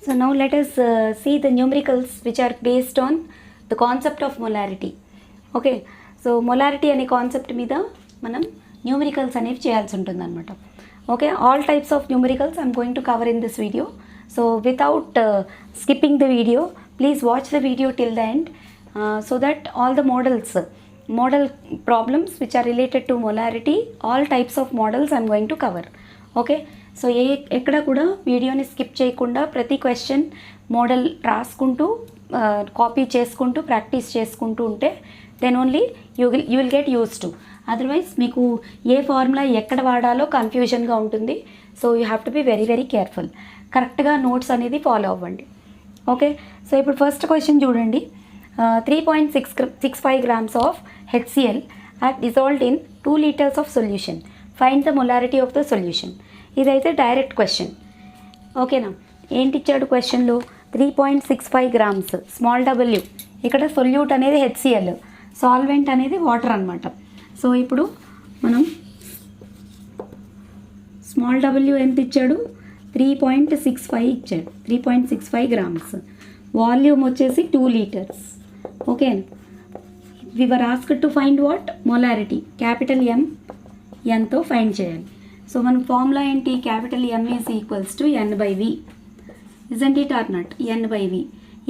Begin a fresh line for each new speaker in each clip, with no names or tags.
So now let us see the numericals which are based on the concept of molarity. Okay, so molarity అనే concept మీద మనం numericals అనేవి చేయాల్సి ఉంటుంది అనమాట. Okay, all types of numericals I'm going to cover in this video. So without skipping the video, please watch the video till the end so that all the model problems which are related to molarity, all types of models I'm going to cover. Okay, so ఎక్కడ కూడా వీడియోని స్కిప్ చేయకుండా ప్రతి question model రాసుకుంటూ copy చేసుకుంటూ practice చేసుకుంటూ ఉంటే then only you will get use to. Otherwise మీకు ఏ ఫార్ములా ఎక్కడ వాడాలో కన్ఫ్యూజన్గా ఉంటుంది. So you have to be very very careful. కరెక్ట్గా నోట్స్ అనేది ఫాలో అవ్వండి. ఓకే, సో ఇప్పుడు ఫస్ట్ క్వశ్చన్ చూడండి. 3.65 grams of HCl are dissolved in 2 liters of solution. Find the molarity of the solution. ఇదైతే డైరెక్ట్ క్వశ్చన్. ఓకేనా, ఏంటి ఇచ్చాడు క్వశ్చన్లో? 3.65 grams స్మాల్ డబ్ల్యూ. ఇక్కడ సొల్యూట్ అనేది HCl, సాల్వెంట్ అనేది వాటర్ అనమాట. సో ఇప్పుడు మనం స్మాల్ డబ్ల్యూ ఎంత ఇచ్చాడు? 3.65 ఇచ్చాడు. 3.65 grams. వాల్యూమ్ వచ్చేసి 2 liters. Okay, we were asked to find what? Molarity. Capital ఎన్తో ఫైండ్ చేయాలి. సో మన ఫార్ములా ఏంటి? Capital M is equals to N/V. Isn't it or not? N/V.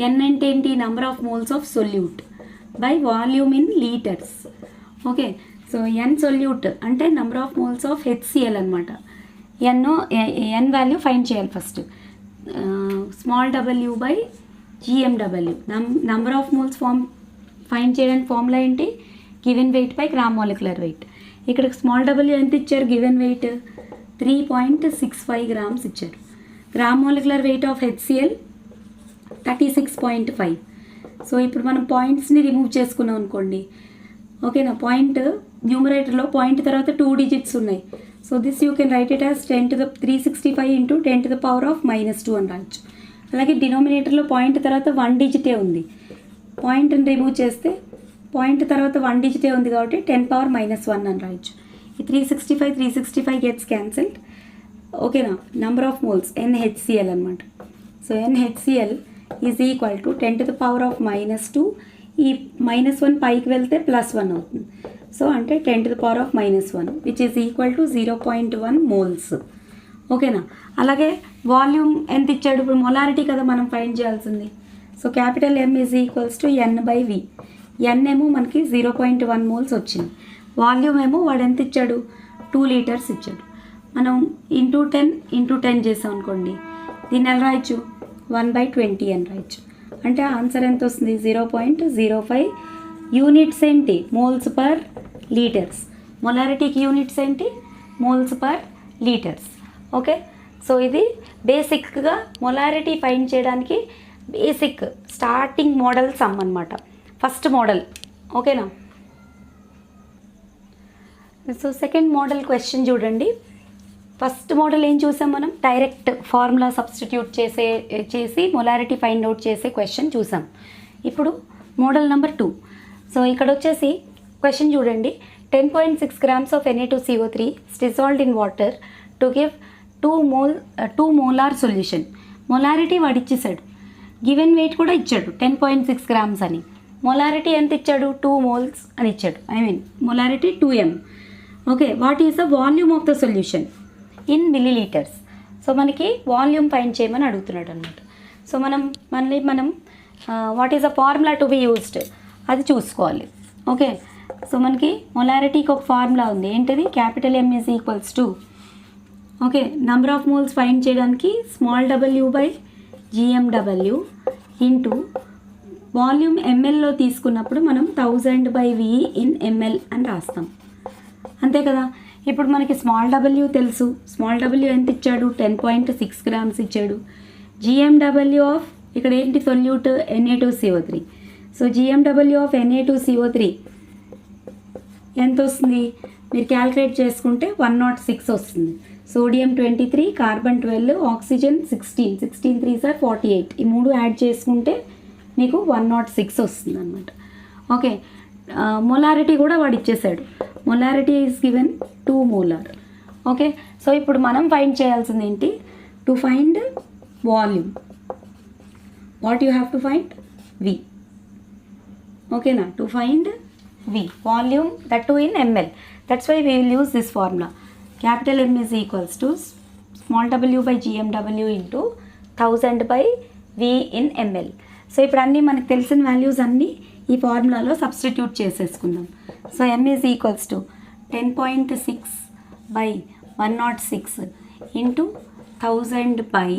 N అంటే ఏంటి? Number of moles of solute by volume in litres. Okay, so N solute అంటే number of moles of HCl అనమాట. N value find చేయాలి first. Small డబ్ల్యూ by GMW. Number of moles find చేయడానికి formula ఏంటి? Given weight by gram molecular weight. ఇక్కడ small W ఎంత ఇచ్చారు? Given wait 3.65 grams ఇచ్చారు. Gram molecular weight of HCl 36.5. So ఇప్పుడు మనం పాయింట్స్ని రిమూవ్ చేసుకున్నాం అనుకోండి. ఓకేనా, పాయింట్ న్యూమరేటర్లో పాయింట్ తర్వాత 2 digits ఉన్నాయి. So this you can write it as 365 into 10⁻⁻² అని రాయొచ్చు. అలాగే డినోమినేటర్లో పాయింట్ తర్వాత 1 digit ఉంది. పాయింట్ని రిమూవ్ చేస్తే పాయింట్ తర్వాత 1 digit ఉంది కాబట్టి 10⁻⁻1 అని రాయొచ్చు. ఈ 365 గెట్స్ క్యాన్సిల్డ్. ఓకేనా, నెంబర్ ఆఫ్ మోల్స్ NHCl అనమాట. So NHCl is equal to 10⁻⁻². ఈ -1 పైకి వెళ్తే +1 అవుతుంది. సో అంటే 10⁻⁻1 which is equal to 0.1 moles. ఓకేనా, అలాగే వాల్యూమ్ ఎంత ఇచ్చాడు? ఇప్పుడు మొలారిటీ కదా మనం ఫైండ్ చేయాల్సింది. So capital M is equals to N/V. N ఏమో మనకి 0.1 moles వచ్చింది. వాల్యూమ్ ఏమో వాడు ఎంత ఇచ్చాడు? 2 liters ఇచ్చాడు. మనం ఇంటూ 10 చేసాం అనుకోండి, దీన్ని ఎలా రాయొచ్చు? 1/20 అని రాయొచ్చు. అంటే ఆన్సర్ ఎంత వస్తుంది? 0.05. యూనిట్స్ ఏంటి? Moles per litres. మొలారిటీకి యూనిట్స్ ఏంటి? Moles per litres. Okay, so ఇది బేసిక్గా మొలారిటీ ఫైండ్ చేయడానికి బేసిక్ స్టార్టింగ్ మోడల్ సమ్ అనమాట. First model. ఓకేనా, సో సెకండ్ మోడల్ క్వశ్చన్ చూడండి. ఫస్ట్ మోడల్ ఏం చూసాం మనం? డైరెక్ట్ ఫార్ములా సబ్స్టిట్యూట్ చేసి మొలారిటీ ఫైండ్ అవుట్ చేసే క్వశ్చన్ చూసాం. ఇప్పుడు మోడల్ నెంబర్ 2. సో ఇక్కడ వచ్చేసి క్వశ్చన్ చూడండి. 10.6 grams of Na2CO3 dissolved in water to give 2 molar solution. Molarity వాడు ఇచ్చేసాడు, గివెన్ వెయిట్ కూడా ఇచ్చాడు 10.6 grams అని. మొలారిటీ ఎంత ఇచ్చాడు? 2 moles అని ఇచ్చాడు. Molarity 2m. Okay, what is the volume of the solution in millilitres. So మనకి వాల్యూమ్ ఫైండ్ చేయమని అడుగుతున్నాడు అనమాట. సో మనం what is the formula to be used అది చూసుకోవాలి. ఓకే, సో మనకి మొలారిటీకి ఒక ఫార్ములా ఉంది. ఏంటిది? Capital M is equals to, okay, number of moles find చేయడానికి స్మాల్ డబ్ల్యూ బై GMW ఇంటూ వాల్యూమ్ mlలో తీసుకున్నప్పుడు మనం 1000/V in ml అని రాస్తాం. అంతే కదా. ఇప్పుడు మనకి స్మాల్ డబ్ల్యూ తెలుసు. స్మాల్ డబ్ల్యూ ఎంత ఇచ్చాడు? 10.6 grams ఇచ్చాడు. GMW ఆఫ్ ఇక్కడ ఏంటి? Solute Na2CO3. So GMW of Na2CO3 ఎంత వస్తుంది? మీరు క్యాల్కులేట్ చేసుకుంటే 106 వస్తుంది. Sodium 23, carbon 12, oxygen 16. 16 3s are 48. ఈ 3 యాడ్ చేసుకుంటే మీకు 106 వస్తుంది అనమాట. ఓకే, మొలారిటీ కూడా వాడు ఇచ్చేసాడు. Molarity is given 2 molar. Okay, so ఇప్పుడు మనం ఫైండ్ చేయాల్సింది ఏంటి? To find volume. What you have to find V. ఓకేనా, to find V volume, that too in ml. That's why we will use this formula. Capital M is equals to small w by GMW into 1000 by V in ml. So ఇప్పుడు అన్నీ మనకు తెలిసిన values అన్నీ ఈ ఫార్ములాలో substitute చేసేసుకుందాం. So M is equals to 10.6 by 106 into 1000 by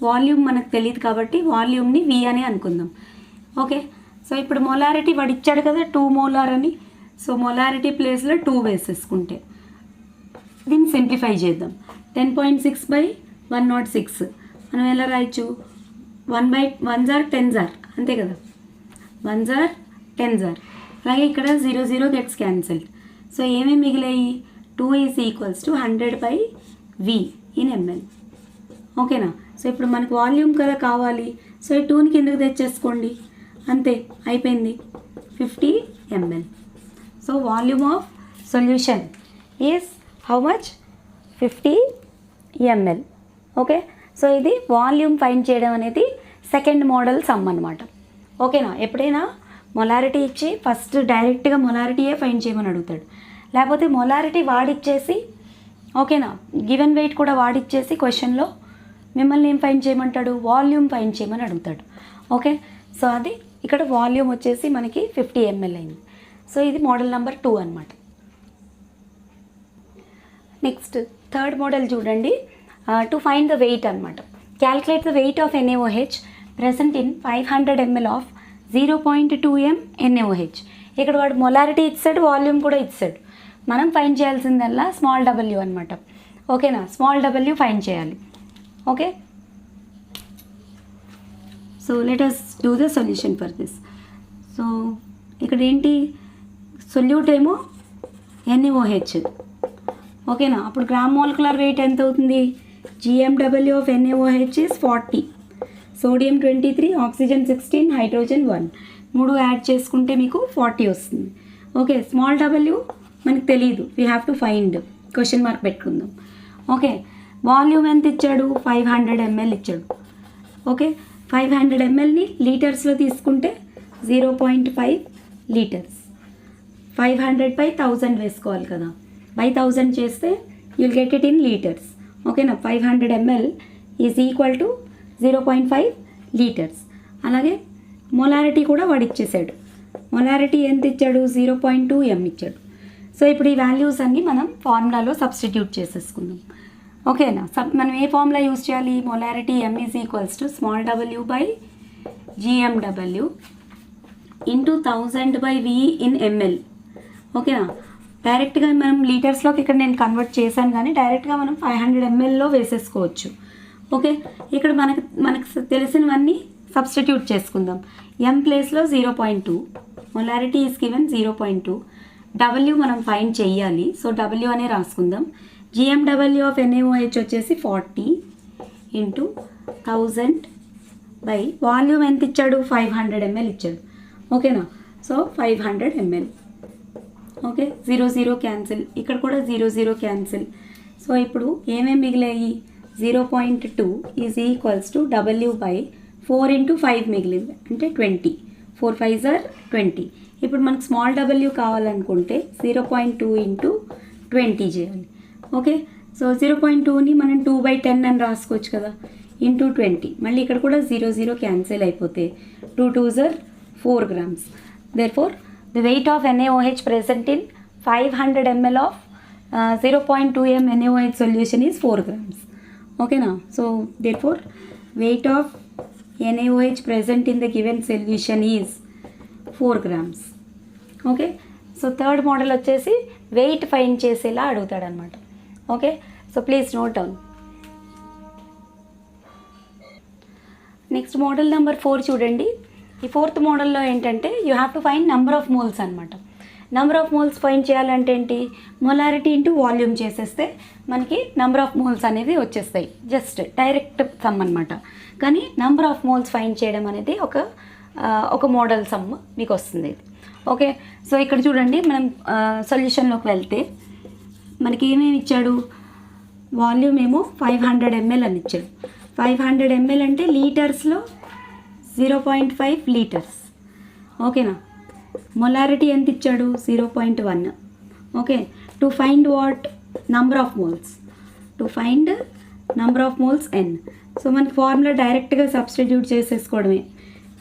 volume మనకు తెలియదు కాబట్టి వాల్యూమ్ని V అని అనుకుందాం. ఓకే, సో ఇప్పుడు మొలారిటీ వాడు ఇచ్చాడు కదా 2 మోలార్ అని. సో మొలారిటీ ప్లేస్లో 2 వేసేసుకుంటే దీన్ని సింప్లిఫై చేద్దాం. 10.6 బై 106 మనం ఎలా రాయొచ్చు, 1 జార్ 10 జార్, అంతే కదా, 1 జార్ 10 జార్. అలాగే ఇక్కడ 0 గెట్స్ క్యాన్సిల్డ్. సో ఏమేమి మిగిలాయి, 2 is equals to 100 by V in ml. ఓకేనా, సో ఇప్పుడు మనకు వాల్యూమ్ కదా కావాలి. సో ఈ 2ని కిందకి తెచ్చేసుకోండి, అంతే అయిపోయింది, 50 ml. So volume of solution is how much, 50 ml. Okay, so ఇది వాల్యూమ్ ఫైండ్ చేయడం అనేది సెకండ్ మోడల్ సమ్ అనమాట. ఓకేనా, ఎప్పుడైనా మొలారిటీ ఇచ్చి ఫస్ట్ డైరెక్ట్గా మొలారిటీయే ఫైండ్ చేయమని అడుగుతాడు, లేకపోతే మొలారిటీ వాడిచ్చేసి, ఓకేనా, గివెన్ వెయిట్ కూడా వాడిచ్చేసి క్వశ్చన్లో మిమ్మల్ని ఏం ఫైండ్ చేయమంటాడు, వాల్యూమ్ ఫైండ్ చేయమని అడుగుతాడు. ఓకే, సో అది ఇక్కడ వాల్యూమ్ వచ్చేసి మనకి 50 ml అయింది. సో ఇది మోడల్ నెంబర్ 2 అనమాట. నెక్స్ట్ థర్డ్ మోడల్ చూడండి, టు ఫైండ్ ద వెయిట్ అనమాట. Calculate the weight of NaOH present in 500 ml of 0.2 m NaOH. ఇక్కడ వాడు మొలారిటీ ఇచ్చాడు, వాల్యూమ్ కూడా ఇచ్చాడు. మనం ఫైండ్ చేయాల్సిందల్లా స్మాల్ w అనమాట. ఓకేనా, స్మాల్ w ఫైండ్ చేయాలి. Okay, so let us do the solution for this. So ఇక్కడ ఏంటి, సొల్యూట్ ఏమో NaOH. ఓకేనా, అప్పుడు గ్రామ్ మోలిక్యులర్ వెయిట్ ఎంత అవుతుంది, GMW of NaOH is 40, sodium 23, oxygen 16, hydrogen 1, 3 add చేసుకుంటే మీకు 40 వస్తుంది. ఓకే, స్మాల్ w మనకు తెలియదు, we have to find, question mark పెట్టుకుందాం. ఓకే, వాల్యూమ్ ఎంత ఇచ్చాడు, 500 ml ఇచ్చాడు. ఓకే, 500 mlని లీటర్స్లో తీసుకుంటే 0.5 లీటర్స్. 500 బై 1000 వేసుకోవాలి కదా, బై 1000 చేస్తే you'll get it in litres. ఓకేనా, 500 ml is equal to 0.5 litres. అలాగే మొలారిటీ కూడా వాడు ఇచ్చేసాడు, మొలారిటీ ఎంత ఇచ్చాడు, 0.2 m ఇచ్చాడు. సో ఇప్పుడు ఈ వాల్యూస్ అన్నీ మనం ఫార్ములాలో సబ్స్టిట్యూట్ చేసేసుకుందాం. ఓకేనా, మనం ఏ ఫార్ములా యూజ్ చేయాలి, molarity M is equals to small w by GMW into 1000 by V in ml. ఓకేనా, డైరెక్ట్గా మనం లీటర్స్లోకి ఇక్కడ నేను కన్వర్ట్ చేశాను, కానీ డైరెక్ట్గా మనం 500 mlలో వేసేసుకోవచ్చు. ఓకే, ఇక్కడ మనకు తెలిసినవన్నీ సబ్స్టిట్యూట్ చేసుకుందాం. M ప్లేస్లో 0.2, మొలారిటీ ఈజ్ గివెన్ 0.2, W మనం ఫైండ్ చేయాలి, సో W అనే రాసుకుందాం. GMW ఆఫ్ NaOH వచ్చేసి 40 ఇంటూ 1000 బై వాల్యూమ్ ఎంత ఇచ్చాడు, 500 ml ఇచ్చాడు. ఓకేనా, సో 500 ml. ఓకే, 0 క్యాన్సిల్, ఇక్కడ కూడా 0 క్యాన్సిల్. సో ఇప్పుడు ఏమేమి మిగిలాయి, 0.2 is equals to W by 4 into 5 మిగిలింది, అంటే 20, 4 5 ఆర్ 20. ఇప్పుడు మనకు స్మాల్ w కావాలనుకుంటే 0.2 ఇంటూ 20 చేయాలి. ఓకే, సో 0.2ని మనం 2/10 అని రాసుకోవచ్చు కదా, ఇంటూ 20. మళ్ళీ ఇక్కడ కూడా 0 క్యాన్సిల్ అయిపోతే 2 2s are 4 grams. Therefore, the weight of NaOH present in 500 ml of 0.2 m NaOH solution is 4 grams. Okay now, so therefore weight of NaOH present in the given solution is 4 grams. Okay, so third model వచ్చేసి weight find చేసేలా అడుగుతాడు అనమాట. Okay, so please note down. Next model number 4 చూడండి. ఈ fourth మోడల్లో ఏంటంటే you have to find number of moles అనమాట. Number of moles find చేయాలంటే ఏంటి, మొలారిటీ ఇంటూ వాల్యూమ్ చేసేస్తే మనకి నెంబర్ ఆఫ్ మోల్స్ అనేది వచ్చేస్తాయి, జస్ట్ డైరెక్ట్ సమ్ అనమాట. కానీ నెంబర్ ఆఫ్ మోల్స్ ఫైండ్ చేయడం అనేది ఒక మోడల్ సమ్ మీకు వస్తుంది. ఓకే, సో ఇక్కడ చూడండి, మనం సొల్యూషన్లోకి వెళ్తే మనకి ఏమేమి ఇచ్చాడు, వాల్యూమ్ ఏమో 500 ml అని ఇచ్చాడు. 500 ml అంటే లీటర్స్లో 0.5 లీటర్స్. ఓకేనా, మొలారిటీ ఎంత ఇచ్చాడు 0.1. Okay, to find what number of moles, to find number of moles n. So మనకి ఫార్ములా డైరెక్ట్గా సబ్స్టిట్యూట్ చేసేసుకోవడమే.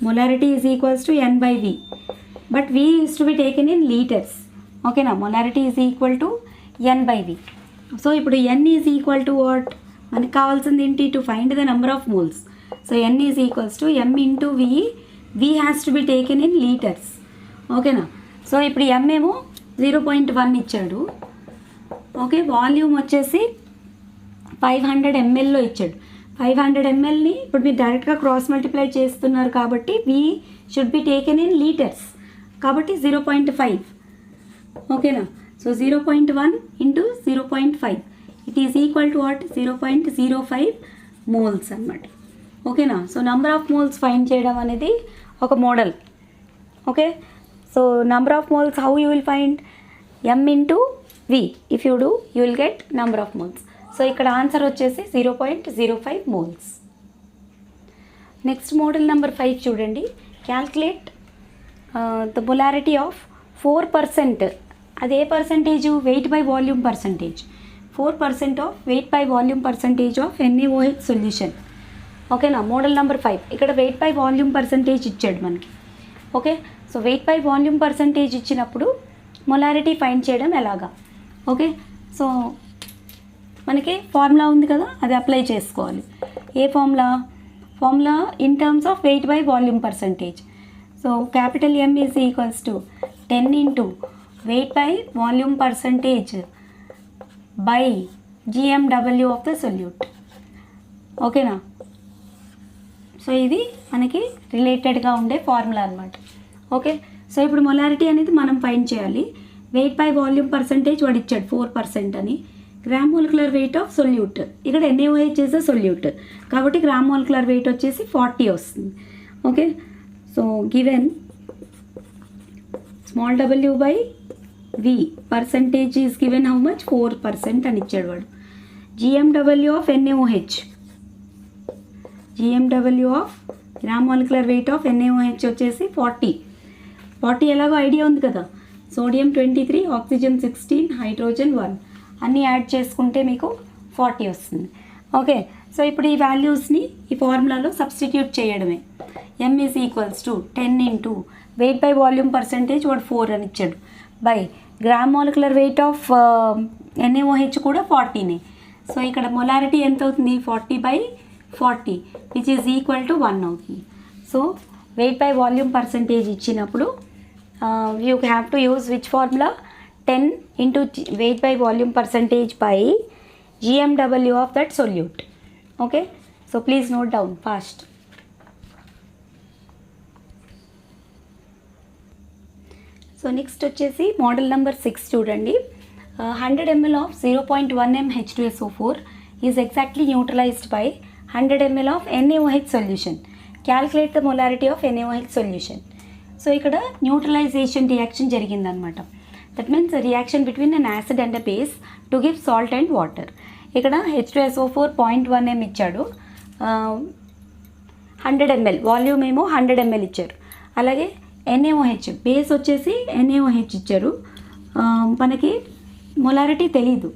Molarity is equals to n/v, but v is to be taken in litres. ఓకేనా, molarity is equal to n/v. So ఇప్పుడు n is equal to what, మనకు కావాల్సింది ఏంటి, to find the number of moles. So n is equals to m into v, v has to be taken in litres. ఓకేనా, so ఇప్పుడు m ఏమో 0.1 ఇచ్చాడు. Okay, volume వచ్చేసి 500 mlలో ఇచ్చాడు. 500 mlని ఇప్పుడు మీరు డైరెక్ట్గా క్రాస్ మల్టిప్లై చేస్తున్నారు కాబట్టి v should be taken in litres, కాబట్టి 0.5. ఓకేనా, so 0.1 into 0.5 it is equal to what, 0.05 moles అనమాట. ఓకేనా, so number of moles find చేయడం అనేది ఒక model. Okay, so number of moles how you will find, m into v, if you do you will get number of moles. So ఇక్కడ answer వచ్చేసి 0.05 moles. Next model number 5 చూడండి. Calculate the molarity of 4%. అదే percentage, wait by volume percentage. 4% of weight by volume percentage of NaOH solution. ఓకేనా, model number 5. ఇక్కడ wait by volume percentage ఇచ్చాడు మనకి. Okay, so weight by volume percentage ఇచ్చినప్పుడు molarity find చేయడం ఎలాగా. Okay, so మనకి formula ఉంది కదా, అది అప్లై చేసుకోవాలి. ఏ formula in terms of weight by volume percentage. So capital M is equals to 10 into weight by volume percentage by GMW of the solute. ఓకేనా, సో ఇది మనకి రిలేటెడ్గా ఉండే ఫార్ములా అనమాట. ఓకే, సో ఇప్పుడు మొలారిటీ అనేది మనం ఫైండ్ చేయాలి. వెయిట్ బై వాల్యూమ్ పర్సంటేజ్ వాడు ఇచ్చాడు 4% అని. Gram molecular weight of solute, ఇక్కడ NaOH ఇస్ ద సొల్యూట్ కాబట్టి గ్రామ్ మోలిక్యులర్ వెయిట్ వచ్చేసి 40 వస్తుంది. Okay, so given small w by v, percentage is given how much, 4% అని ఇచ్చాడు వాడు. GMW of NaOH, GMW of gram molecular weight of NaOH వచ్చేసి 40 ఎలాగో idea ఉంది కదా. సోడియం 23, ఆక్సిజన్ 16, హైడ్రోజన్ 1 అన్నీ యాడ్ చేసుకుంటే మీకు 40 వస్తుంది. ఓకే, సో ఇప్పుడు ఈ వాల్యూస్ని ఈ ఫార్ములాలో సబ్స్టిట్యూట్ చేయడమే. M is equals to 10 into weight by volume percentage వాడు 4 అని ఇచ్చాడు, by gram molecular weight of NaOH కూడా 40నే. సో ఇక్కడ మొలారిటీ ఎంత అవుతుంది, 40/40 విచ్ ఈజ్ ఈక్వల్ టు 1 అవుతుంది. So weight by volume percentage ఇచ్చినప్పుడు you have to use which formula, 10 into weight by volume percentage by GMW of that solute. Okay, so please note down fast. So next వచ్చేసి model number 6 చూడండి. 100 ml of 0.1 m H2SO4 is exactly neutralised by 100 ml of NaOH solution. Calculate the molarity of NaOH solution. So ఇక్కడ neutralisation reaction జరిగిందనమాట. That means reaction between an acid and a base to give salt and water. ఇక్కడ H2SO4 0.1 m ఇచ్చాడు, 100 ml volume ఏమో 100 ml ఇచ్చారు. అలాగే NaOH base వచ్చేసి NaOH ఇచ్చారు. మనకి మొలారిటీ తెలీదు.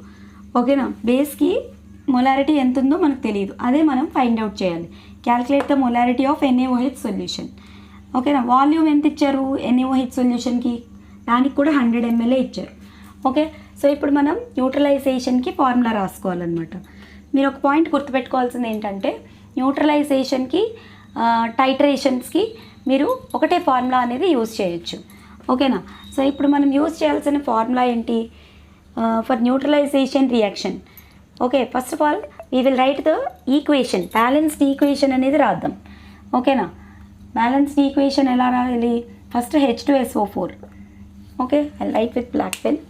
ఓకేనా, బేస్కి మొలారిటీ ఎంత ఉందో మనకు తెలియదు, అదే మనం ఫైండ్ అవుట్ చేయాలి. Calculate the molarity of NaOH solution. ఓకేనా, వాల్యూమ్ ఎంత ఇచ్చారు NaOH సొల్యూషన్కి, దానికి కూడా 100 ml ఇచ్చారు. ఓకే, సో ఇప్పుడు మనం న్యూట్రలైజేషన్కి ఫార్ములా రాసుకోవాలన్నమాట. మీరు ఒక పాయింట్ గుర్తుపెట్టుకోవాల్సింది ఏంటంటే, న్యూట్రలైజేషన్కి టైట్రేషన్స్కి మీరు ఒకటే ఫార్ములా అనేది యూజ్ చేయొచ్చు. ఓకేనా, సో ఇప్పుడు మనం యూజ్ చేయాల్సిన ఫార్ములా ఏంటి for neutralization reaction. Okay, first of all we will write the equation, balanced equation అనేది రాద్దాం. ఓకేనా, బ్యాలెన్స్డ్ ఈక్వేషన్ ఎలా రాయాలి, first H2SO4. Okay, I write with black pen.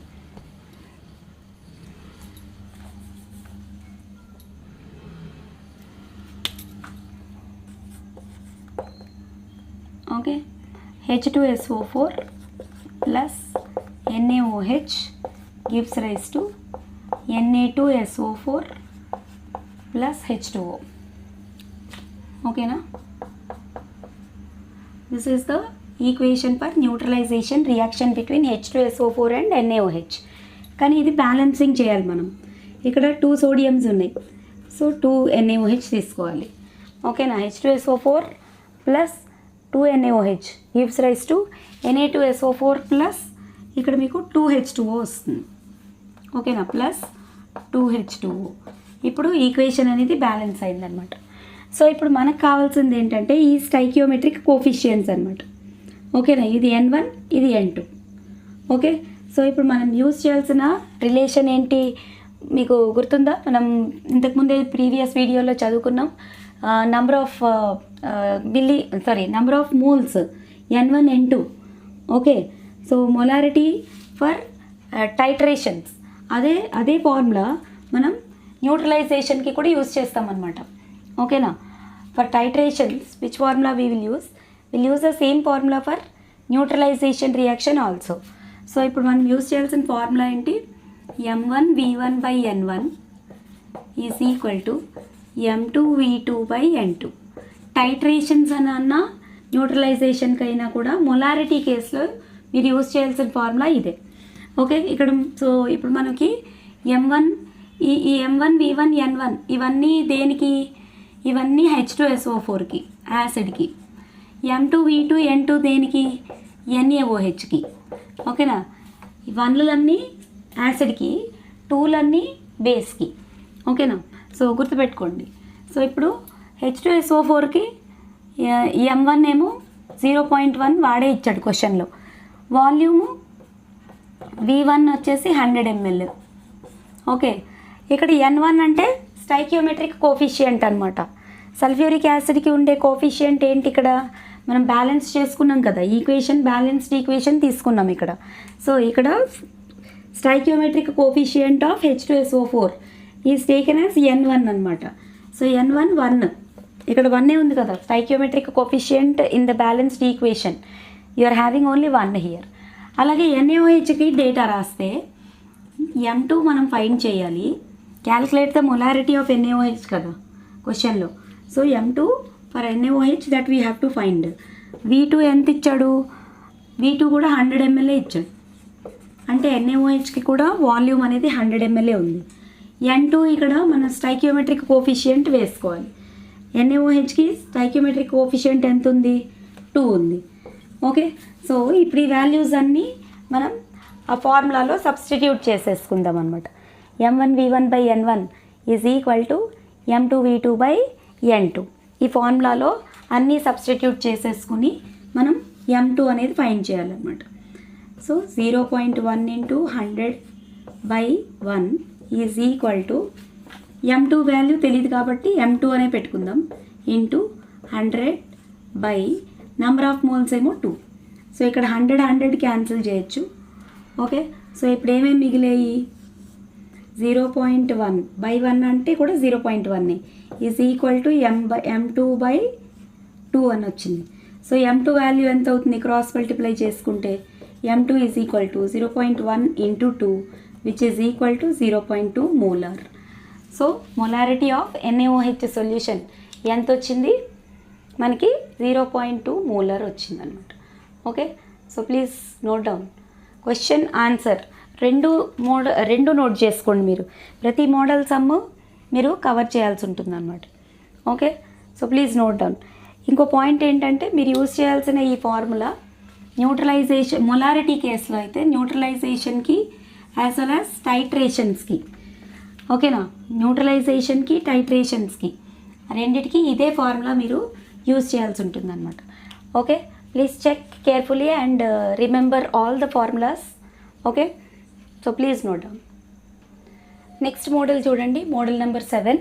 Okay, H2SO4 plus NaOH gives rise to Na2SO4 plus H2O. ఓకేనా, this is the equation for neutralization reaction between H2SO4 and NaOH. కానీ ఇది balancing చేయాలి మనం. ఇక్కడ 2 సోడియమ్స్ ఉన్నాయి, so 2 NaOH తీసుకోవాలి. ఓకేనా, H2SO4 plus 2 NaOH gives rise to Na2SO4 plus ఇక్కడ మీకు 2H2O వస్తుంది. ఓకేనా, ప్లస్ 2H2O. ఇప్పుడు ఈక్వేషన్ అనేది బ్యాలెన్స్ అయిందనమాట. సో ఇప్పుడు మనకు కావాల్సింది ఏంటంటే ఈ స్టైకియోమెట్రిక్ కోఫిషియన్స్ అనమాట. ఓకేనా, ఇది N1, ఇది N2. ఓకే, సో ఇప్పుడు మనం యూజ్ చేయాల్సిన రిలేషన్ ఏంటి మీకు గుర్తుందా? మనం ఇంతకుముందే ప్రీవియస్ వీడియోలో చదువుకున్నాం. Number of moles N1, N2. Okay, so molarity for titrations అదే ఫార్ములా మనం న్యూట్రలైజేషన్కి కూడా యూజ్ చేస్తామన్నమాట. ఓకేనా, for titrations which formula will use the same formula for neutralization reaction also. So ఇప్పుడు మనం యూజ్ చేయాల్సిన ఫార్ములా ఏంటి? M1V1/N1 is equal to M2V2/N2. Titrations అన్న న్యూట్రలైజేషన్కి అయినా కూడా మొలారిటీ కేసులో మీరు యూజ్ చేయాల్సిన ఫార్ములా ఇదే. ఓకే, ఇక్కడ సో ఇప్పుడు మనకి M1 ఈ M1V1N1 ఇవన్నీ దేనికి? ఇవన్నీ H2SO4కి, యాసిడ్కి. M2V2N2 దేనికి? NaOHకి. ఓకేనా, ఈ 1లన్నీ యాసిడ్కి, 2లన్నీ బేస్కి. ఓకేనా, సో గుర్తుపెట్టుకోండి. సో ఇప్పుడు H2SO4కి M1 ఏమో 0.1 వాడే ఇచ్చాడు క్వశ్చన్లో. వాల్యూము V1 వచ్చేసి 100 ml. ఓకే, ఇక్కడ N1 అంటే స్టైకియోమెట్రిక్ కోఫిషియంట్ అనమాట. సల్ఫ్యూరిక్ యాసిడ్కి ఉండే కోఫిషియంట్ ఏంటి? ఇక్కడ మనం బ్యాలెన్స్ చేసుకున్నాం కదా, బ్యాలెన్స్డ్ ఈక్వేషన్ తీసుకున్నాం ఇక్కడ. సో ఇక్కడ stoichiometric coefficient of H2SO4 is taken as N1 అనమాట. సో N1 1, ఇక్కడ 1 ఉంది కదా stoichiometric coefficient in the balanced equation. You are having only 1 here. అలాగే NaOHకి డేటా రాస్తే M2 మనం ఫైండ్ చేయాలి. Calculate the molarity of NaOH కదా క్వశ్చన్లో. So M2 for NaOH that we have to find. V2 ఎంత ఇచ్చాడు? V2 కూడా 100 ml ఇచ్చాడు. అంటే NaOHకి కూడా వాల్యూమ్ అనేది 100 ml ఉంది. N2 ఇక్కడ మన స్టైకియోమెట్రిక్ కోఫిషియంట్ వేసుకోవాలి. NaOHకి స్టైకియోమెట్రిక్ కోఫిషియంట్ ఎంత ఉంది? 2 ఉంది. ఓకే, సో ఇప్పుడు ఈ వాల్యూస్ అన్నీ మనం ఆ ఫార్ములాలో సబ్స్టిట్యూట్ చేసేసుకుందాం అనమాట. M1V1/N1 is equal to M2V2/N2. ఈ ఫార్ములాలో అన్నీ సబ్స్టిట్యూట్ చేసేసుకుని మనం M2 అనేది ఫైండ్ చేయాలన్నమాట. So 0.1 × 100/1 is equal to M2 value తెలియదు కాబట్టి M2 అనే పెట్టుకుందాం, into 100 by number of moles ఏమో 2. సో ఇక్కడ 100 క్యాన్సిల్ చేయొచ్చు. ఓకే, సో ఇప్పుడు ఏమేమి మిగిలాయి? 0.1/1 అంటే కూడా 0.1 ఈజ్ ఈక్వల్ టు M2/2 అని వచ్చింది. సో M2 వాల్యూ ఎంత అవుతుంది? క్రాస్ మల్టిప్లై చేసుకుంటే M2 is equal to 0.1 × 2 which is equal to 0.2 molar. So molarity of NaOH solution ఎంత వచ్చింది? మనకి 0.2 మోలార్ వచ్చిందనమాట. Okay, so please note down. Question answer రెండు నోట్ చేసుకోండి. మీరు ప్రతి మోడల్ సమ్ మీరు కవర్ చేయాల్సి ఉంటుంది అనమాట. Okay, so please note down. ఇంకో పాయింట్ ఏంటంటే మీరు యూజ్ చేయాల్సిన ఈ ఫార్ములా న్యూట్రలైజేషన్ మొలారిటీ కేసులో అయితే న్యూట్రలైజేషన్కి యాజ్ వెల్ యాజ్ టైట్రేషన్స్కి. ఓకేనా, న్యూట్రలైజేషన్కి టైట్రేషన్స్కి రెండిటికి ఇదే ఫార్ములా మీరు యూజ్ చేయాల్సి ఉంటుంది అనమాట. Okay, please check carefully and remember all the formulas. Okay, so please note down. Next model చూడండి, model number 7.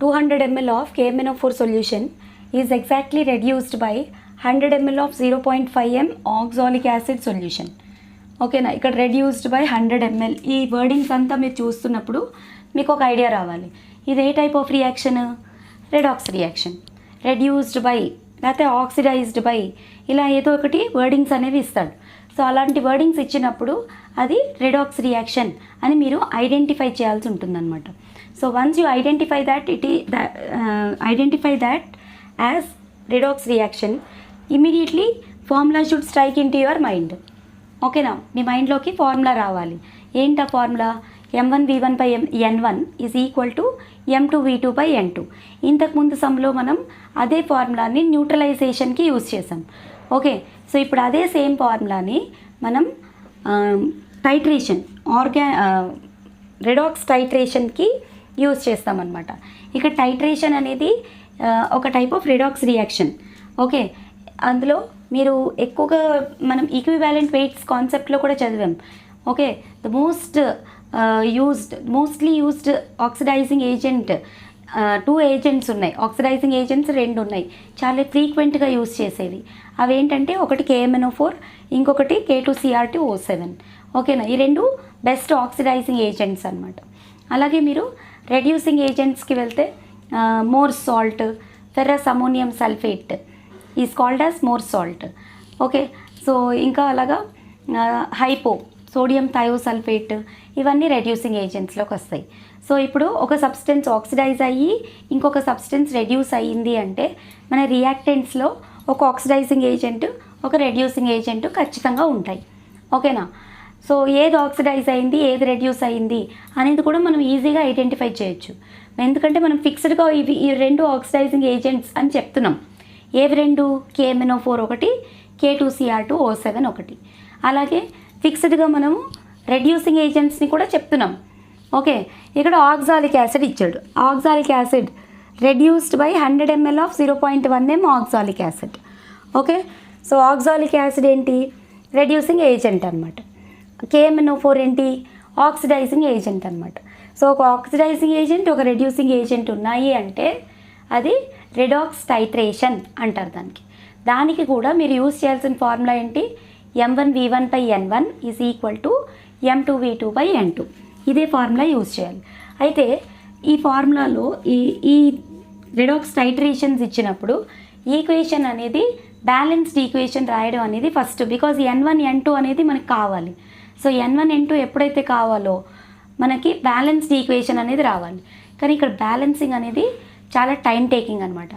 200 ml of KMnO4 solution is exactly reduced by 100 ml of 0.5 m oxalic acid solution. ఓకేనా, ఇక్కడ reduced by 100 ml. ఈ wordings అంతా మీరు చూస్తున్నప్పుడు మీకు ఒక idea రావాలి. ఇది ఏ type of reaction? Redox reaction. Reduced by లేకపోతే ఆక్సిడైజ్డ్ బై ఇలా ఏదో ఒకటి వర్డింగ్స్ అనేవి ఇస్తాడు. సో అలాంటి వర్డింగ్స్ ఇచ్చినప్పుడు అది రెడాక్స్ రియాక్షన్ అని మీరు ఐడెంటిఫై చేయాల్సి ఉంటుందన్నమాట. So once you identify that as redox reaction, immediately formula should strike in to your mind. ఓకేనా, మీ మైండ్లోకి ఫార్ములా రావాలి. ఏంటి ఆ formula? m1v1/n1 is equal to m2v2/n2. ఇంతకుముందు సమ్లో మనం అదే ఫార్ములాని న్యూట్రలైజేషన్కి యూజ్ చేసాం. ఓకే, సో ఇప్పుడు అదే సేమ్ ఫార్ములాని మనం టైట్రేషన్ రెడాక్స్ టైట్రేషన్కి యూజ్ చేస్తామన్నమాట. ఇక టైట్రేషన్ అనేది ఒక type of redox reaction. Okay, అందులో మీరు ఎక్కువగా మనం ఈక్వివాలెంట్ వెయిట్స్ కాన్సెప్ట్లో కూడా చదివాం. Okay, the mostly used oxidizing agent 2 agents ఉన్నాయి. ఆక్సిడైజింగ్ ఏజెంట్స్ 2 ఉన్నాయి చాలా ఫ్రీక్వెంట్గా యూజ్ చేసేవి. అవేంటంటే ఒకటి KMnO4, ఇంకొకటి K2Cr2O7. ఓకేనా, ఈ 2 బెస్ట్ ఆక్సిడైజింగ్ ఏజెంట్స్ అనమాట. అలాగే మీరు రెడ్యూసింగ్ ఏజెంట్స్కి వెళ్తే more salt, ferrous ammonium sulphate is called as more salt. Okay, so ఇంకా అలాగా హైపో సోడియం థయోసల్ఫేట్, ఇవన్నీ రెడ్యూసింగ్ ఏజెంట్స్లోకి వస్తాయి. సో ఇప్పుడు ఒక సబ్స్టెన్స్ ఆక్సిడైజ్ అయ్యి ఇంకొక సబ్స్టెన్స్ రెడ్యూస్ అయ్యింది అంటే మన రియాక్టెంట్స్లో ఒక ఆక్సిడైజింగ్ ఏజెంట్, ఒక రెడ్యూసింగ్ ఏజెంట్ ఖచ్చితంగా ఉంటాయి. ఓకేనా, సో ఏది ఆక్సిడైజ్ అయింది, ఏది రెడ్యూస్ అయింది అనేది కూడా మనం ఈజీగా ఐడెంటిఫై చేయొచ్చు. ఎందుకంటే మనం ఫిక్స్డ్గా ఈ 2 ఆక్సిడైజింగ్ ఏజెంట్స్ అని చెప్తున్నాం. ఏవి 2? KMnO4 ఒకటి, K2Cr2O7 ఒకటి. అలాగే ఫిక్స్డ్గా మనము రెడ్యూసింగ్ ఏజెంట్స్ని కూడా చెప్తున్నాం. ఓకే, ఇక్కడ ఆక్సాలిక్ యాసిడ్ ఇచ్చాడు. Oxalic acid reduced by 100 ml of 0.1 m oxalic acid. Okay, so oxalic acid ఏంటి? రెడ్యూసింగ్ ఏజెంట్ అనమాట. KMnO4 ఏంటి? ఆక్సిడైజింగ్ ఏజెంట్ అనమాట. సో ఒక ఆక్సిడైజింగ్ ఏజెంట్, ఒక రెడ్యూసింగ్ ఏజెంట్ ఉన్నాయి అంటే అది రెడాక్స్ టైట్రేషన్ అంటారు దానికి కూడా మీరు యూజ్ చేయాల్సిన ఫార్ములా ఏంటి? m1v1/n1 is equal to m2v2/n2. ఇదే ఫార్ములా యూజ్ చేయాలి. అయితే ఈ ఫార్ములాలో ఈ రెడాక్స్ టైట్రేషన్స్ ఇచ్చినప్పుడు ఈక్వేషన్ అనేది బ్యాలెన్స్డ్ ఈక్వేషన్ రాయడం అనేది ఫస్ట్, బికాజ్ n1 n2 అనేది మనకి కావాలి. సో n1 n2 ఎప్పుడైతే కావాలో మనకి బ్యాలెన్స్డ్ ఈక్వేషన్ అనేది రావాలి. కానీ ఇక్కడ బ్యాలెన్సింగ్ అనేది చాలా టైం టేకింగ్ అనమాట.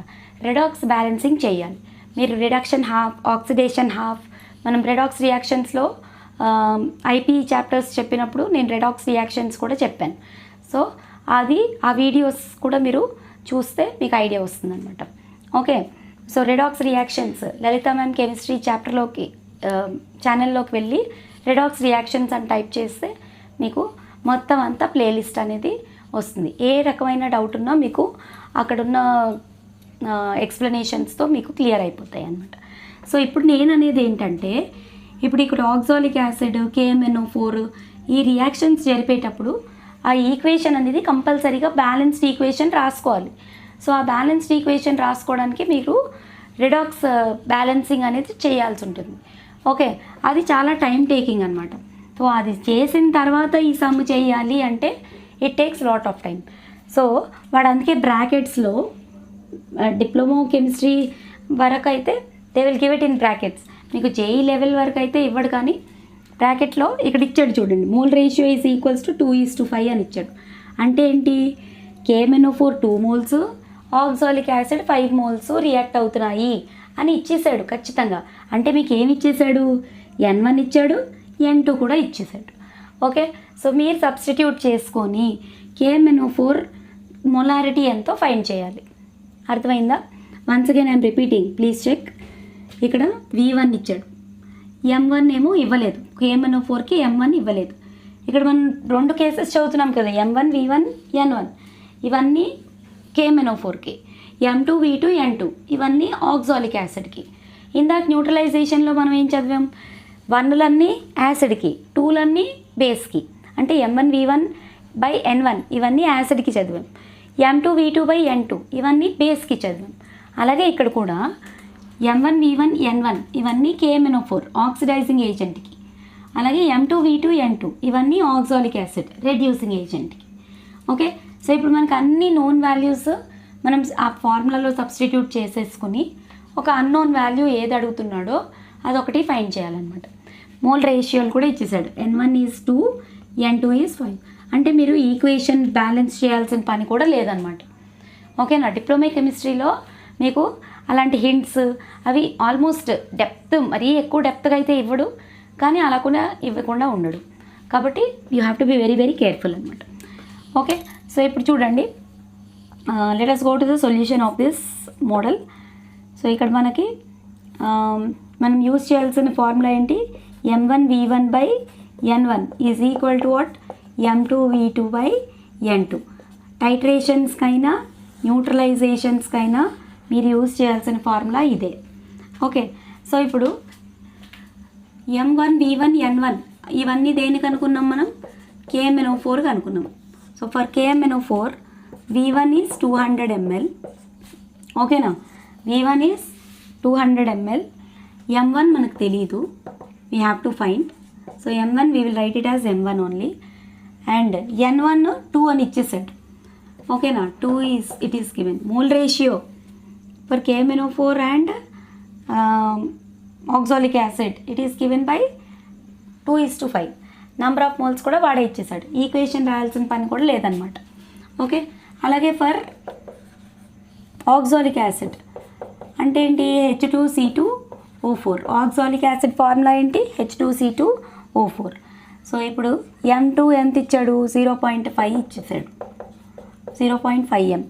రెడాక్స్ బ్యాలెన్సింగ్ చేయాలి మీరు. Reduction half, oxidation half. మనం రెడాక్స్ రియాక్షన్స్లో ఐపీ చాప్టర్స్ చెప్పినప్పుడు నేను రెడాక్స్ రియాక్షన్స్ కూడా చెప్పాను. సో ఆ వీడియోస్ కూడా మీరు చూస్తే మీకు ఐడియా వస్తుందన్నమాట. ఓకే, సో రెడాక్స్ రియాక్షన్స్ లలిత మ్యామ్ కెమిస్ట్రీ చాప్టర్లోకి ఛానల్లోకి వెళ్ళి రెడాక్స్ రియాక్షన్స్ అని టైప్ చేస్తే మీకు మొత్తం అంతా ప్లేలిస్ట్ అనేది వస్తుంది. ఏ రకమైన డౌట్ ఉన్నా మీకు అక్కడున్న ఎక్స్ప్లెనేషన్స్తో మీకు క్లియర్ అయిపోతాయి అన్నమాట. సో ఇప్పుడు నేను అనేది ఏంటంటే, ఇప్పుడు ఇక్కడ ఆక్సాలిక్ యాసిడ్, KMnO4 ఈ రియాక్షన్స్ జరిపేటప్పుడు ఆ ఈక్వేషన్ అనేది కంపల్సరీగా బ్యాలెన్స్డ్ ఈక్వేషన్ రాసుకోవాలి. సో ఆ బ్యాలెన్స్డ్ ఈక్వేషన్ రాసుకోవడానికి మీరు రెడాక్స్ బ్యాలెన్సింగ్ అనేది చేయాల్సి ఉంటుంది. ఓకే, అది చాలా టైం టేకింగ్ అనమాట. సో అది చేసిన తర్వాత ఈ సమ్ చేయాలి అంటే it takes lot of time. So వాడు అందుకే బ్రాకెట్స్లో డిప్లొమా కెమిస్ట్రీ వరకు అయితే they will give it in brackets. మీకు JEE లెవెల్ వరకు అయితే ఇవ్వడు, కానీ బ్రాకెట్లో ఇక్కడ ఇచ్చాడు చూడండి, mole ratio is equals to 2:5 అని ఇచ్చాడు. అంటే ఏంటి? KMnO4 2 moles, oxalic acid 5 moles react అవుతున్నాయి అని ఇచ్చేసాడు ఖచ్చితంగా. అంటే మీకు ఏమి ఇచ్చేసాడు? n1 ఇచ్చాడు, n2 కూడా ఇచ్చేసాడు. ఓకే, సో మీరు సబ్స్టిట్యూట్ చేసుకొని KMnO4 మొలారిటీ ఎంతో ఫైండ్ చేయాలి. అర్థమైందా? Once again I'm repeating, please check. ఇక్కడ V1 ఇచ్చాడు, M1 ఏమో ఇవ్వలేదు. KMnO4కి M1 ఇవ్వలేదు. ఇక్కడ మనం 2 కేసెస్ చదువుతున్నాం కదా, M1 V1 N1 ఇవన్నీ KMnO4కి, M2 V2 N2 ఇవన్నీ ఆక్సాలిక్ యాసిడ్కి. ఇందాక న్యూట్రలైజేషన్లో మనం ఏం చదివాం? 1లన్నీ యాసిడ్కి, 2లన్నీ బేస్కి. అంటే M1 V1/N1 ఇవన్నీ యాసిడ్కి చదివాం. M2 V2/N2 ఇవన్నీ బేస్కి చదివాం. అలాగే ఇక్కడ కూడా M1 V1 N1 ఇవన్నీ KMnO4 ఆక్సిడైజింగ్ ఏజెంట్కి. అలాగే M2 V2 N2 ఇవన్నీ ఆక్సాలిక్ యాసిడ్ రెడ్యూసింగ్ ఏజెంట్కి. ఓకే, సో ఇప్పుడు మనకు అన్ని నోన్ వాల్యూస్ మనం ఆ ఫార్ములాలో సబ్స్టిట్యూట్ చేసేసుకుని ఒక అన్నోన్ వాల్యూ ఏది అడుగుతున్నాడో అదొకటి ఫైండ్ చేయాలన్నమాట. మోల్ రేషియోలు కూడా ఇచ్చేసాడు, N1 is 2, N2 is 5. అంటే మీరు ఈక్వేషన్ బ్యాలెన్స్ చేయాల్సిన పని కూడా లేదనమాట. ఓకేనా? డిప్లొమా కెమిస్ట్రీలో మీకు అలాంటి హింట్స్ అవి ఆల్మోస్ట్ డెప్త్ మరీ ఎక్కువ డెప్త్గా అయితే ఇవ్వడు, కానీ అలా కూడా ఇవ్వకుండా ఉండడు. కాబట్టి you have to be very very careful అనమాట. ఓకే, సో ఇప్పుడు చూడండి, let us go to the solution of this model. So ఇక్కడ మనకి మనం యూజ్ చేయాల్సిన ఫార్ములా ఏంటి, m1v1/n1 is equal to what, m2v2/n2. టైట్రేషన్స్కైనా న్యూట్రలైజేషన్స్కైనా మీరు యూజ్ చేయాల్సిన ఫార్ములా ఇదే. ఓకే, సో ఇప్పుడు m1v1n1 ఇవన్నీ దేనికి అనుకున్నాం మనం, KMnO4 అనుకున్నాం. So for KMnO4 v1 is 200 ml. ఓకేనా, v1 ఈజ్ 200 ml. m1 మనకు తెలీదు, we have to find. So m1 we will right it as m1 only, and n1 2 అని ఇచ్చేసాడు. ఓకేనా, 2 is it is given. Mole ratio for KMnO4 and oxalic acid it is given by 2:5. Number of moles కూడా వాడే ఇచ్చేసాడు, equation రాయాల్సిన పని కూడా లేదనమాట. Okay, అలాగే ఫర్ ఆక్సాలిక్ యాసిడ్ అంటే ఏంటి, H2C2O4. ఆక్సాలిక్ యాసిడ్ ఫార్ములా ఏంటి, H2C2O4. సో ఇప్పుడు m2 ఎంత ఇచ్చాడు, 0.5 ఇచ్చేసాడు, 0.5 m.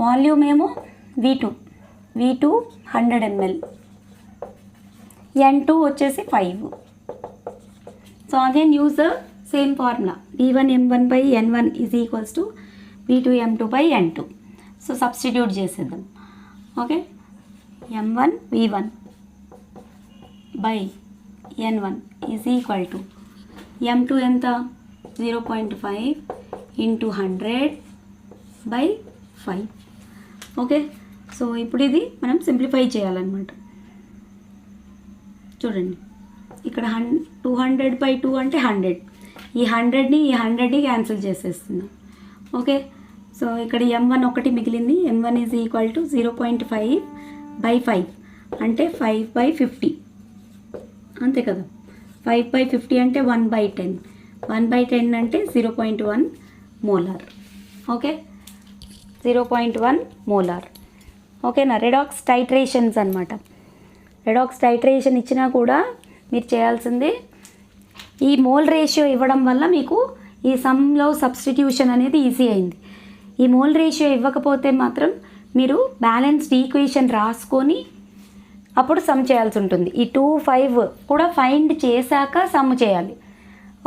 వాల్యూమ్ ఏమో v2 100 ml, n2 వచ్చేసి 5. So again use the same formula, v1m1/n1 is equals to v2m2/n2. So substitute చేసేద్దాం. Okay, m1 v1/n1 is equal to m2 ఎంత, 0.5 into 100/5. Okay, so ఇప్పుడు ఇది మనం సింప్లిఫై చేయాలన్నమాట. చూడండి, ఇక్కడ 200/2 అంటే 100, ఈ 100ని ఈ 100ని క్యాన్సిల్ చేసేస్తున్నాం. ఓకే, సో ఇక్కడ m1 ఒకటి మిగిలింది, m1 ఈజ్ ఈక్వల్ టు 0.5/5 అంటే 5/50 అంతే కదా. 5/50 అంటే 1/10, 1/10 అంటే 0.1 మోలార్. Okay, 0.1 molar. ఓకేనా, రెడాక్స్ టైట్రేషన్స్ అనమాట. రెడాక్స్ టైట్రేషన్ ఇచ్చినా కూడా మీరు చేయాల్సింది ఈ మోల్ రేషియో ఇవ్వడం వల్ల మీకు ఈ సమ్లో సబ్స్టిట్యూషన్ అనేది ఈజీ అయింది. ఈ మోల్ రేషియో ఇవ్వకపోతే మాత్రం మీరు బ్యాలెన్స్డ్ ఈక్వేషన్ రాసుకొని అప్పుడు సమ్ చేయాల్సి ఉంటుంది. ఈ 2, 5 కూడా ఫైండ్ చేశాక సమ్ చేయాలి.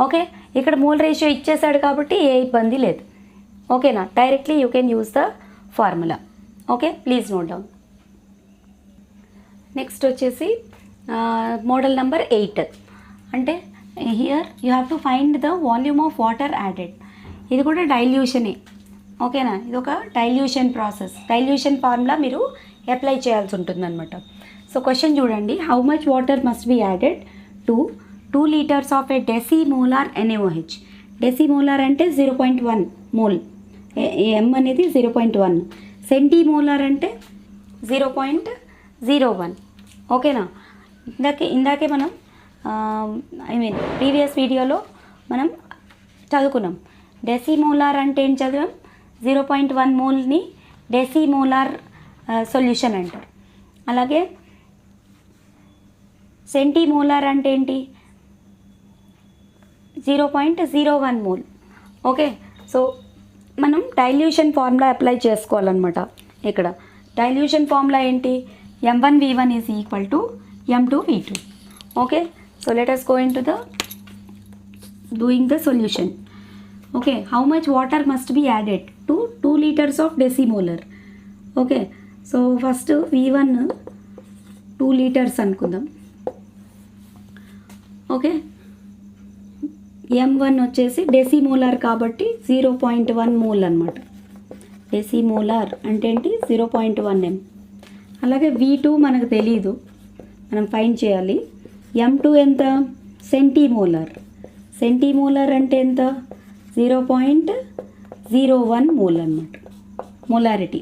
ఓకే, ఇక్కడ మోల్ రేషియో ఇచ్చేసాడు కాబట్టి ఏ ఇబ్బంది లేదు. ఓకేనా, directly you can use the formula. Okay, please note down. Next వచ్చేసి మోడల్ నెంబర్ 8 అంటే here you have to find the volume of water added. ఇది కూడా డైల్యూషనే. ఓకేనా, ఇది ఒక డైల్యూషన్ ప్రాసెస్, డైల్యూషన్ ఫార్ములా మీరు అప్లై చేయాల్సి ఉంటుంది అనమాట. సో క్వశ్చన్ చూడండి, how much water must be added to 2 liters of a decimolar NaOH. Decimolar అంటే 0.1 మోల్, m అనేది 0.1, సెంటీమోలార్ అంటే 0.01. ఓకేనా, ఇందాకే మనం ప్రీవియస్ వీడియోలో మనం చదువుకున్నాం. డెసిమోలార్ అంటే ఏం చదివాం, 0.1 మోల్ని డెసిమోలార్ సొల్యూషన్ అంటారు. అలాగే సెంటీమోలార్ అంటే ఏంటి, 0.01 మోల్. ఓకే, సో మనం డైల్యూషన్ ఫార్ములా అప్లై చేసుకోవాలన్నమాట. ఇక్కడ డైల్యూషన్ ఫార్ములా ఏంటి, m1v1 is equal to m2v2. Okay, so let us go into the doing the solution. Okay, how much water must be added to 2 liters of decimolar. Okay, so first v1 2 liters అనుకుందాం. Okay, m1 వచ్చేసి డెసిమోలార్ కాబట్టి 0.1 mole అనమాట. డెసిమోలార్ అంటే ఏంటి, 0.1 m. అలాగే v2 మనకు తెలీదు, మనం ఫైండ్ చేయాలి. m2 ఎంత, సెంటీమోలార్. సెంటీమోలార్ అంటే ఎంత, 0.01 మోల్ అనమాట, molarity.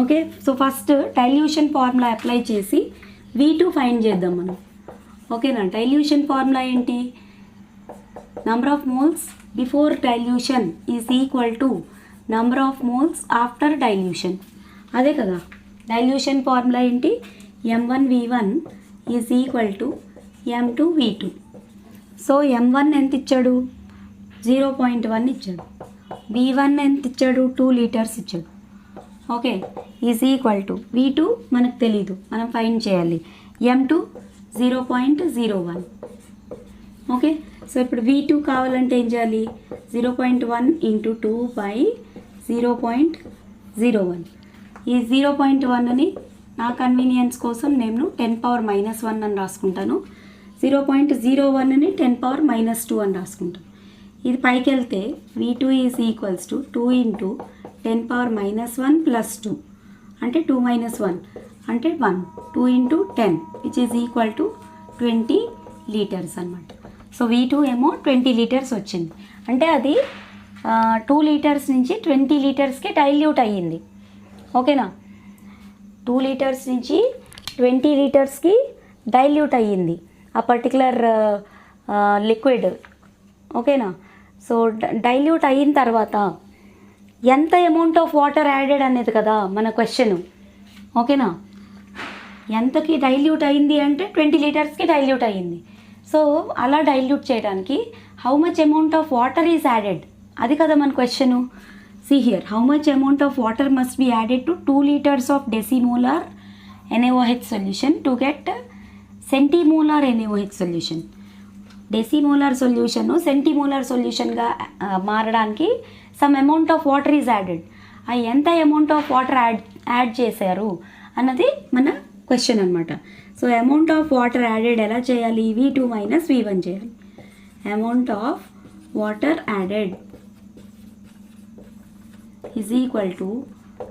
Okay, so first dilution formula apply చేసి v2 ఫైండ్ చేద్దాం మనం. ఓకేనా, డైల్యూషన్ ఫార్ములా ఏంటి, number of moles before dilution is equal to number of moles after dilution. అదే కదా, డైల్యూషన్ ఫార్ములా ఏంటి? m1v1 is equal to m2v2. So m1 ఎంత ఇచ్చాడు? 0.1 ఇచ్చాడు. v1 ఎంత ఇచ్చాడు? 2 లీటర్స్ ఇచ్చాడు. Okay, is equal to v2 మనకు తెలీదు, మనం ఫైండ్ చేయాలి. m2 0.01. ఓకే, సో ఇప్పుడు v2 కావాలంటే ఏం చేయాలి? 0.1 ఇంటూ 2 బై 0.01. ఈ 0.1ని నా కన్వీనియన్స్ కోసం నేను 10⁻⁻1 అని రాసుకుంటాను. 0.01ని 10⁻⁻2 అని రాసుకుంటాను. ఇది పైకి వెళ్తే v2 is equals to 2 into 10⁻⁻1 plus 2 అంటే 2 - 1 అంటే 1. 2 into 10 which is equal to 20 litres అనమాట. సో v2 ఏమో 20 లీటర్స్ వచ్చింది. అంటే అది 2 లీటర్స్ నుంచి 20 లీటర్స్కి డైల్యూట్ అయ్యింది. ఓకేనా, 2 లీటర్స్ నుంచి 20 లీటర్స్కి డైల్యూట్ అయ్యింది ఆ పర్టికులర్ లిక్విడ్. ఓకేనా, సో డైల్యూట్ అయిన తర్వాత ఎంత అమౌంట్ ఆఫ్ వాటర్ యాడెడ్ అనేది కదా మన క్వశ్చన్. ఓకేనా, ఎంతకి డైల్యూట్ అయింది అంటే 20 లీటర్స్కి డైల్యూట్ అయ్యింది. సో అలా డైల్యూట్ చేయడానికి how much amount of water is added, అది కదా మన question. See here, how much amount of water must be added to 2 liters of decimolar NaOH solution to get centimolar NaOH solution. Decimolar solution centimolar సొల్యూషన్గా మారడానికి some amount of water is added. ఆ ఎంత amount of water add చేశారు అన్నది మన question అనమాట. So amount of water added ఎలా చేయాలి? v2 - v1 చేయాలి. Amount of water added is equal to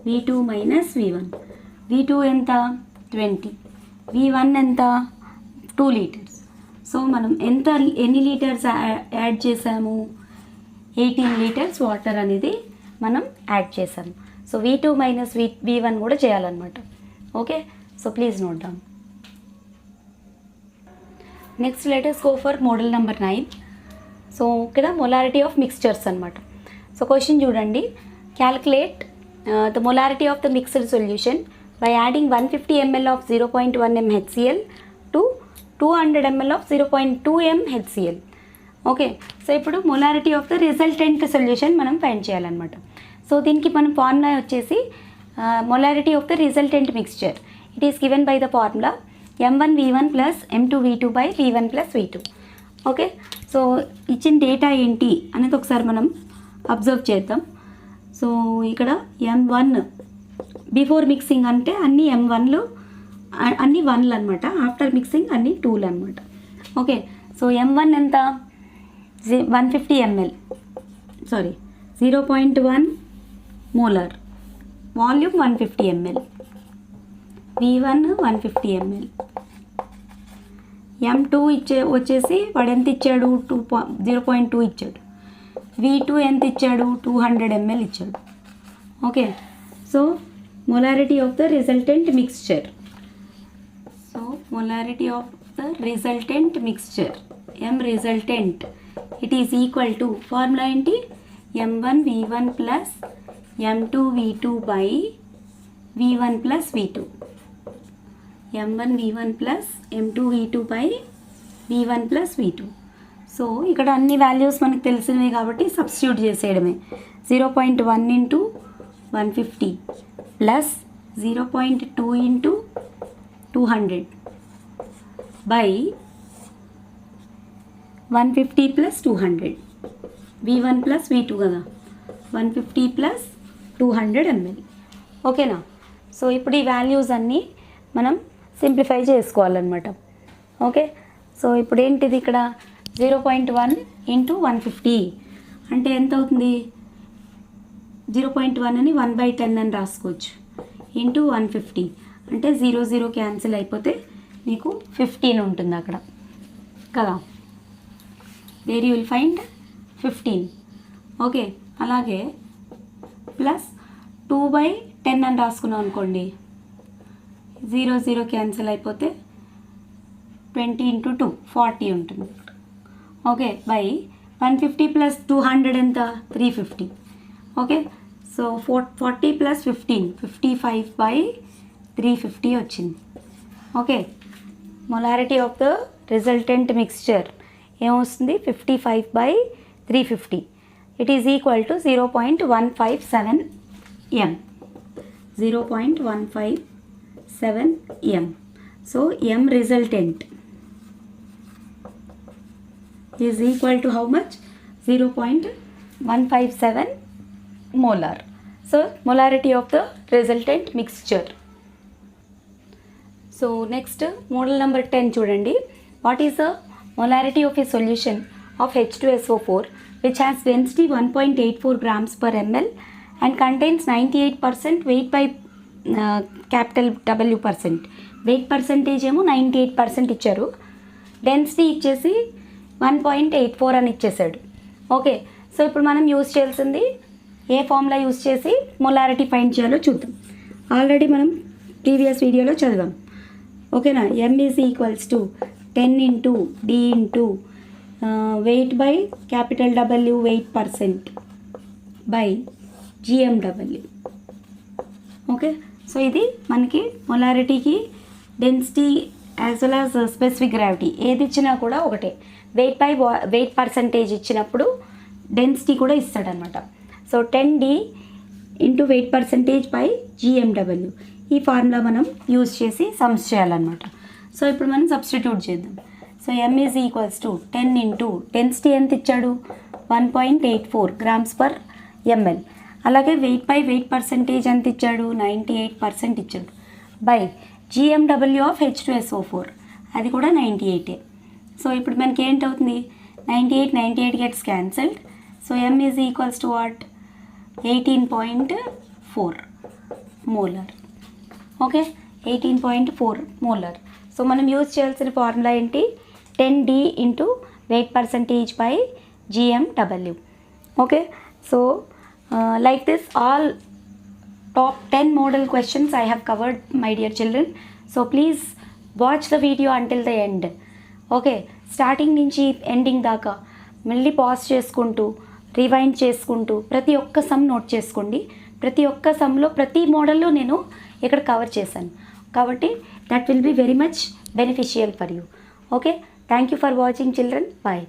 v2 - v1. v2 ఎంత? 20. v1 ఎంత? 2 లీటర్స్. సో మనం ఎన్ని లీటర్స్ యాడ్ చేసాము? 18 లీటర్స్ వాటర్ అనేది మనం యాడ్ చేసాము. సో v2 - v1 కూడా చేయాలన్నమాట. Okay, so please note down. Next let us go for model number 9. So ఇక్కడ మొలారిటీ ఆఫ్ మిక్స్చర్స్ అనమాట. సో క్వశ్చన్ చూడండి, calculate the molarity of the mixed solution by adding 150 ml of 0.1 m HCl to 200 ml of 0.2 m HCl. Okay, so ఇప్పుడు molarity of the resultant solution మనం find చేయాలన్నమాట. So దీనికి మనం formula వచ్చేసి molarity of the resultant mixture. It is given by the formula m1v1 plus m2v2 by v1 plus v2. Okay, so ఇచ్చిన data ఏంటి అనేది ఒకసారి మనం అబ్జర్వ్ చేద్దాం. సో ఇక్కడ m1 బిఫోర్ మిక్సింగ్ అంటే అన్ని m1లు అన్ని 1లు అనమాట. ఆఫ్టర్ మిక్సింగ్ అన్ని 2లు అనమాట. ఓకే, సో m1 ఎంత? 150 ml, sorry 0.1 molar, volume 150 ml, v1 150 ml. m2 వచ్చేసి వాడు ఎంత ఇచ్చాడు? 0.2 ఇచ్చాడు. v2 ఎంత ఇచ్చాడు? 200 ml ఇచ్చాడు. Okay, so molarity of the resultant mixture. So molarity of the resultant mixture, m resultant, it is equal to formula ఏంటి? m1v1 plus m2v2 by v1 plus v2. m1v1 plus m2v2 by v1 plus v2. So ఇక్కడ అన్ని values మనకు తెలిసినవి కాబట్టి substitute చేసేయడమే. 0.1 into 150 plus 0.2 into 200 by 150 plus 200, v1 plus v2 కదా, 150 plus 200 ml. ఓకేనా, so ఇప్పుడు ఈ వాల్యూస్ అన్నీ మనం సింప్లిఫై చేసుకోవాలన్నమాట. ఓకే, సో ఇప్పుడు ఏంటిది ఇక్కడ 0.1 ఇంటూ 150 అంటే ఎంత అవుతుంది? 0.1 అని 1/10 అని రాసుకోవచ్చు, ఇంటూ 150 అంటే 0 క్యాన్సిల్ అయిపోతే మీకు 15 ఉంటుంది అక్కడ కదా. Where you will find 15. Okay, అలాగే ప్లస్ 2/10 అని రాసుకున్నాం అనుకోండి, 0 క్యాన్సిల్ అయిపోతే 20 ఇంటూ 2 40 ఉంటుంది. ఓకే, బై 150 ప్లస్ 200 ఎంత? 350. ఓకే, సో 40 ప్లస్ 15 55 బై 350 వచ్చింది. Okay, molarity of the resultant mixture ఏమొస్తుంది 55/350. It is equal to 0.157 m. 0.157 m. So m resultant is equal to how much? 0.157 molar. So molarity of the resultant mixture. So next model number 10 చూడండి. What is the molarity of a solution of H2SO4 which has density 1.84 grams per ml and contains 98% weight by capital W percent. Weight percentage ఏమో 98% ఇచ్చారు, density ఇచ్చేసి 1.84 అని ఇచ్చేసాడు. Okay, so ఇప్పుడు మనం use చేయాల్సింది ఏ ఫార్ములా యూజ్ చేసి మొలారిటీ ఫైండ్ చేయాలో చూద్దాం. ఆల్రెడీ మనం ప్రీవియస్ వీడియోలో చదివాం. ఓకేనా, m is equals to 10 into d into weight by capital W weight percent by GMW. Okay, so ఇది మనకి మొలారిటీకి density as well as specific gravity ఏది ఇచ్చినా కూడా ఒకటే. వెయిట్ బై వెయిట్ పర్సంటేజ్ ఇచ్చినప్పుడు డెన్సిటీ కూడా ఇస్తాడనమాట. So 10d into weight percentage by GMW ఈ ఫార్ములా మనం యూజ్ చేసి సమ్స్ చేయాలన్నమాట. సో ఇప్పుడు మనం సబ్స్టిట్యూట్ చేద్దాం. So m is equals to 10 into density ఎంత ఇచ్చాడు 1.84 grams per ml. అలాగే వెయిట్ బై వెయిట్ పర్సంటేజ్ ఎంత ఇచ్చాడు 98% ఇచ్చాడు బై GMW ఆఫ్ H2SO4 అది కూడా 98. సో ఇప్పుడు మనకి ఏంటవుతుంది 98 gets cancelled. So m is equals to what 18.4 molar. Okay, 18.4 molar. So మనం యూజ్ చేయాల్సిన ఫార్ములా ఏంటి 10d into weight percentage by GMW. Okay, so like this all top 10 model questions I have covered, my dear children. So please watch the video until the end. Okay, starting నుంచి ending దాకా మళ్ళీ pause చేసుకుంటూ rewind చేసుకుంటూ ప్రతి ఒక్క some note చేసుకోండి. ప్రతి ఒక్క సమ్లో ప్రతి మోడల్లో నేను ఇక్కడ కవర్ చేశాను కాబట్టి that will be very much beneficial for you. Okay, thank you for watching children. Bye.